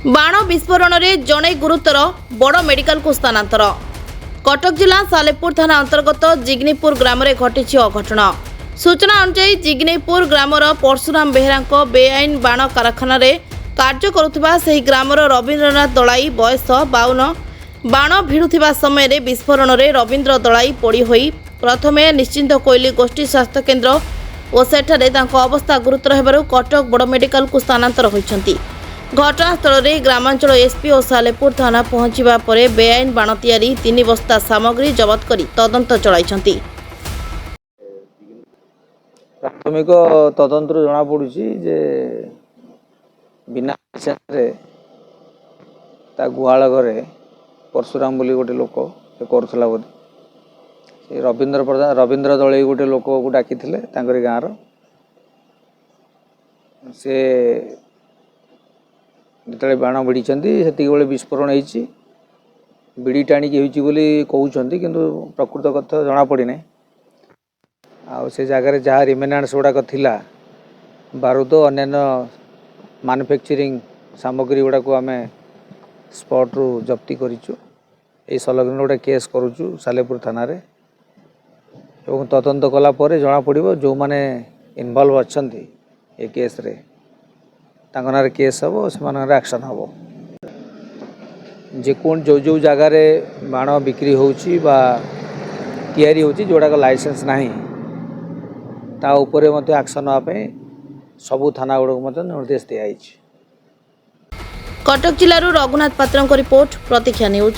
बाण विस्फोरण में जड़े गुरुतर बड़ मेडिकल को स्थानांतर। कटक जिला सालेपुर थाना अंतर्गत जिग्नीपुर ग्राम में घटी अघटन। सूचना अनुसार जिग्नीपुर ग्रामर परशुराम बेहेरा बेआईन बाण कारखाना कार्य करुवा ग्रामर रवीन्द्रनाथ दलाई बयस 52 बाण भिड़ुवा समय विस्फोरण में रवीन्द्र दलाई पोड़ी होई प्रथमे निश्चिंत कोइली गोष्ठी स्वास्थ्य केन्द्र और सेठारे अवस्था गुरुतर होबारु कटक बड़ मेडिकल को स्थानांतर होइछंती। घटनास्थल में ग्रामांचल एसपी और सालेपुर थाना पहुंचवा पर बेआईन बाण तैयारी 3 बस्ता सामग्री जबत कर तदंत चलाइछंती। प्राथमिक तदंत जना पड़ुछि जे बिना ता गुहाल घरे परशुराम बोली गोटे लोक करुला बोली रवीन्द्र दलई गोटे लोक को डाकी गाँव से जिते बाण भिड़ी से विस्फोरण होती बिड़ी टाणिकी कहते कि प्रकृत कथा जना पड़ना आ से जगार जहाँ रिमेनान्स गुड़ाक थिला बारूद अन्य मैन्युफैक्चरिंग सामग्री गुड़ाक आम स्पॉट रु जप्ती करूँ। ये संलग्न गोटे केस करुचु सालेपुर थाना रे एवं तदंत कला जना पड़ो जो मैंने इनवॉल्व अच्छा ये केस रे तांकर केस हम से एक्शन हम जो जो जगार बाण बिक्री होची बा तैयारी होची जोड़ाक लाइसेंस नहीं ता उपरे मते एक्शन नापे सबु थाना गुड़क निर्देश दिया। कटक जिलूर रघुनाथ पात्र रिपोर्ट प्रतीक्षा न्यूज।